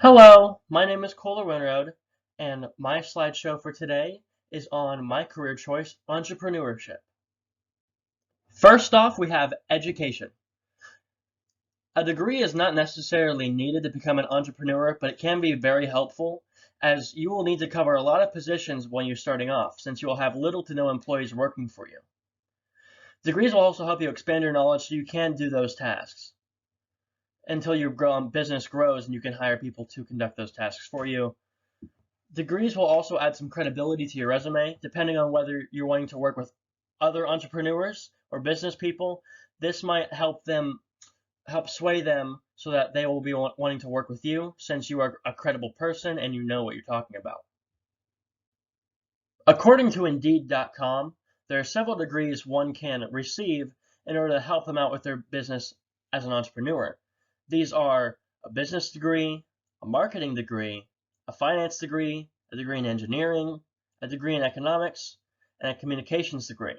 Hello, my name is Cole Winroad, and my slideshow for today is on my career choice, entrepreneurship. First off, we have education. A degree is not necessarily needed to become an entrepreneur, but it can be very helpful as you will need to cover a lot of positions when you're starting off, since you will have little to no employees working for you. Degrees will also help you expand your knowledge so you can do those tasks until your business grows and you can hire people to conduct those tasks for you. Degrees will also add some credibility to your resume, depending on whether you're wanting to work with other entrepreneurs or business people. This might help sway them so that they will be wanting to work with you since you are a credible person and you know what you're talking about. According to Indeed.com, there are several degrees one can receive in order to help them out with their business as an entrepreneur. These are a business degree, a marketing degree, a finance degree, a degree in engineering, a degree in economics, and a communications degree.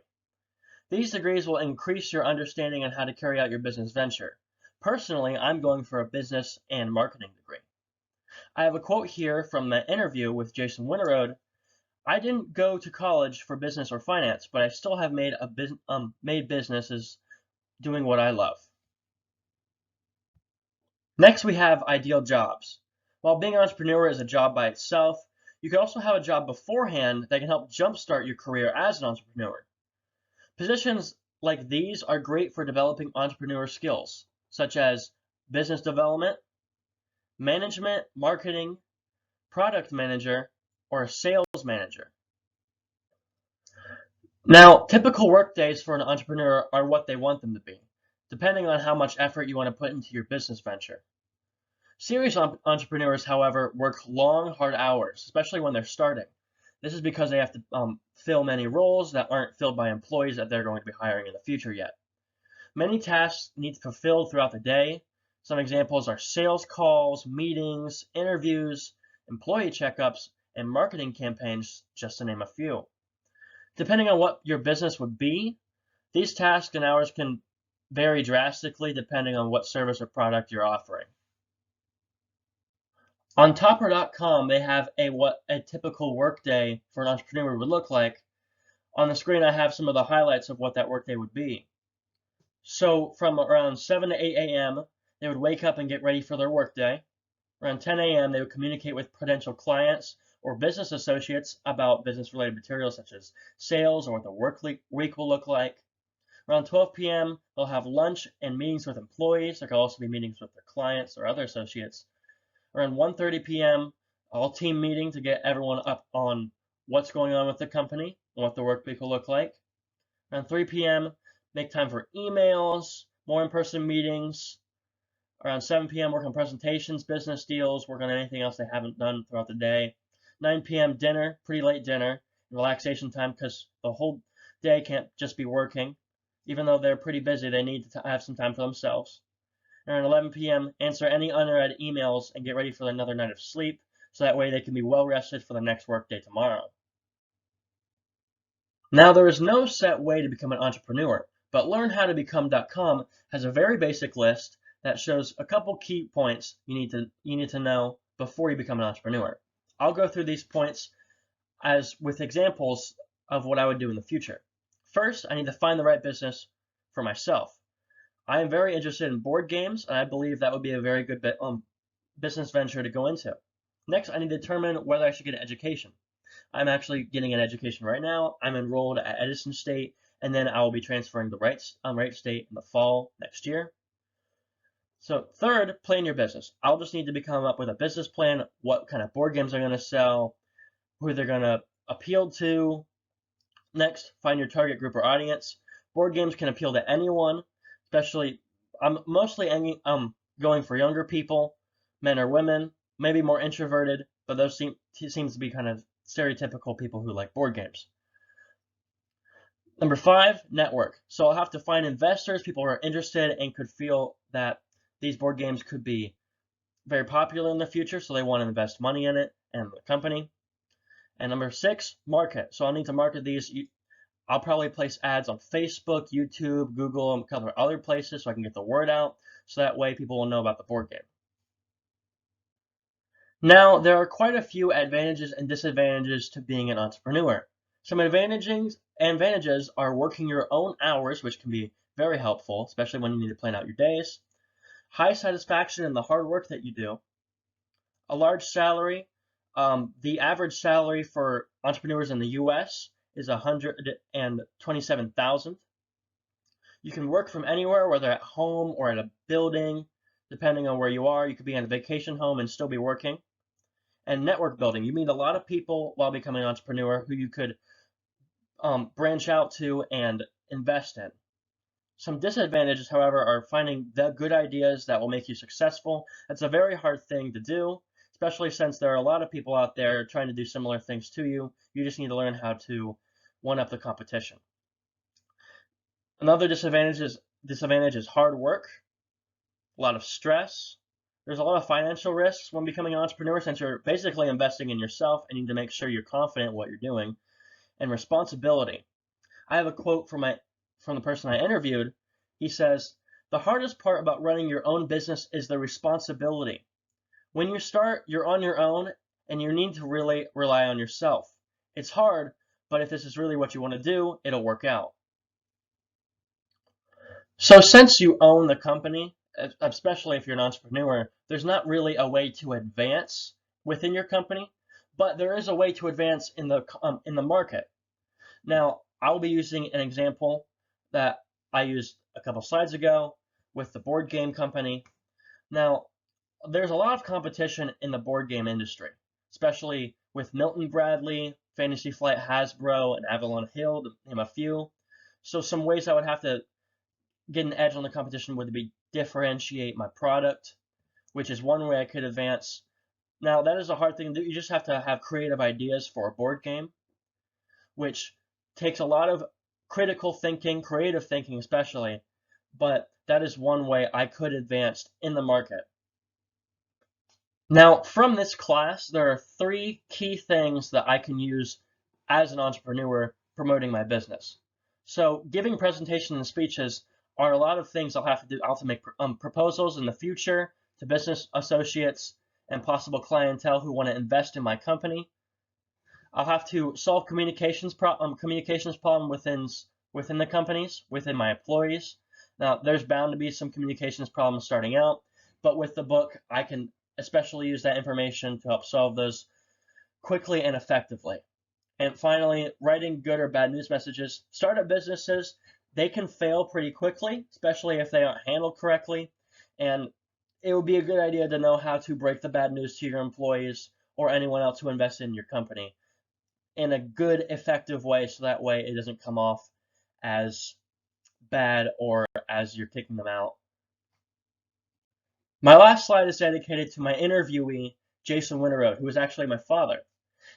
These degrees will increase your understanding on how to carry out your business venture. Personally, I'm going for a business and marketing degree. I have a quote here from the interview with Jason Winterode. I didn't go to college for business or finance, but I still have made businesses doing what I love. Next, we have ideal jobs. While being an entrepreneur is a job by itself, you can also have a job beforehand that can help jumpstart your career as an entrepreneur. Positions like these are great for developing entrepreneur skills, such as business development, management, marketing, product manager, or a sales manager. Now, typical work days for an entrepreneur are what they want them to be, depending on how much effort you want to put into your business venture. Serious entrepreneurs, however, work long, hard hours, especially when they're starting. This is because they have to fill many roles that aren't filled by employees that they're going to be hiring in the future yet. Many tasks need to be fulfilled throughout the day. Some examples are sales calls, meetings, interviews, employee checkups, and marketing campaigns, just to name a few. Depending on what your business would be, these tasks and hours can vary drastically depending on what service or product you're offering. On Topper.com, they have what a typical workday for an entrepreneur would look like. On the screen, I have some of the highlights of what that workday would be. So from around 7 to 8 a.m., they would wake up and get ready for their workday. Around 10 a.m., they would communicate with potential clients or business associates about business-related materials such as sales or what the work week will look like. Around 12 p.m., they'll have lunch and meetings with employees. There could also be meetings with their clients or other associates. Around 1:30 p.m., all team meeting to get everyone up on what's going on with the company and what the work week will look like. Around 3 p.m., make time for emails, more in-person meetings. Around 7 p.m., work on presentations, business deals, work on anything else they haven't done throughout the day. 9 p.m., dinner, pretty late dinner, relaxation time because the whole day can't just be working. Even though they're pretty busy, they need to have some time for themselves. Around 11 p.m., answer any unread emails and get ready for another night of sleep, so that way they can be well rested for the next workday tomorrow. Now, there is no set way to become an entrepreneur, but LearnHowToBecome.com has a very basic list that shows a couple key points you need to know before you become an entrepreneur. I'll go through these points as with examples of what I would do in the future. First, I need to find the right business for myself. I am very interested in board games, and I believe that would be a very good business venture to go into. Next, I need to determine whether I should get an education. I'm actually getting an education right now. I'm enrolled at Edison State, and then I will be transferring to Wright State in the fall next year. So third, plan your business. I'll just need to come up with a business plan, what kind of board games I'm going to sell, who they're going to appeal to. Next, find your target group or audience. Board games can appeal to anyone, especially I'm mostly going for younger people, men or women, maybe more introverted, but those seems to be kind of stereotypical people who like board games. Number 5, network. So I'll have to find investors, people who are interested and could feel that these board games could be very popular in the future, so they want to invest money in it and the company. And number 6, market. So I'll need to market these. I'll probably place ads on Facebook, YouTube, Google, and a couple of other places so I can get the word out, so that way people will know about the board game. Now, there are quite a few advantages and disadvantages to being an entrepreneur. Some advantages are working your own hours, which can be very helpful, especially when you need to plan out your days. High satisfaction in the hard work that you do. A large salary. The average salary for entrepreneurs in the US is $127,000. You can work from anywhere, whether at home or at a building, depending on where you are. You could be in a vacation home and still be working. And network building. You meet a lot of people while becoming an entrepreneur who you could branch out to and invest in. Some disadvantages, however, are finding the good ideas that will make you successful. That's a very hard thing to do, especially since there are a lot of people out there trying to do similar things to you. You just need to learn how to one-up the competition. Another disadvantage is hard work, a lot of stress. There's a lot of financial risks when becoming an entrepreneur since you're basically investing in yourself and you need to make sure you're confident in what you're doing. And responsibility. I have a quote from the person I interviewed. He says, "The hardest part about running your own business is the responsibility. When you start, you're on your own and you need to really rely on yourself. It's hard, but if this is really what you want to do, it'll work out." So since you own the company, especially if you're an entrepreneur, there's not really a way to advance within your company, but there is a way to advance in the market. Now, I'll be using an example that I used a couple slides ago with the board game company. Now, there's a lot of competition in the board game industry, especially with Milton Bradley, Fantasy Flight, Hasbro, and Avalon Hill, to name a few. So some ways I would have to get an edge on the competition would be differentiate my product, which is one way I could advance. Now, that is a hard thing to do. You just have to have creative ideas for a board game, which takes a lot of critical thinking, creative thinking especially, but that is one way I could advance in the market. Now, from this class, there are 3 key things that I can use as an entrepreneur promoting my business. So giving presentations and speeches are a lot of things I'll have to do. I'll have to make proposals in the future to business associates and possible clientele who want to invest in my company. I'll have to solve communications problem within the companies, within my employees. Now, there's bound to be some communications problems starting out, but with the book, I can especially use that information to help solve those quickly and effectively. And finally, writing good or bad news messages. Startup businesses, they can fail pretty quickly, especially if they aren't handled correctly. And it would be a good idea to know how to break the bad news to your employees or anyone else who invests in your company in a good, effective way, so that way it doesn't come off as bad or as you're kicking them out. My last slide is dedicated to my interviewee, Jason Winterode, who is actually my father.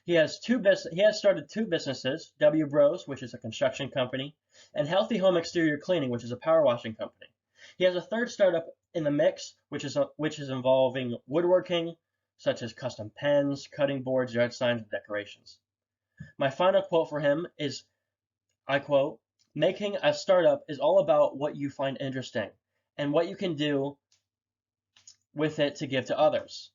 He has started 2 businesses, W Bros, which is a construction company, and Healthy Home Exterior Cleaning, which is a power washing company. He has a 3rd startup in the mix, which is involving woodworking, such as custom pens, cutting boards, yard signs, and decorations. My final quote for him is, I quote, "Making a startup is all about what you find interesting and what you can do with it to give to others."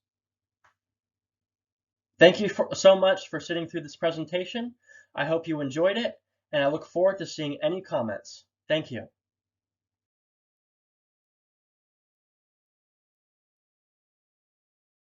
Thank you so much for sitting through this presentation. I hope you enjoyed it, and I look forward to seeing any comments. Thank you.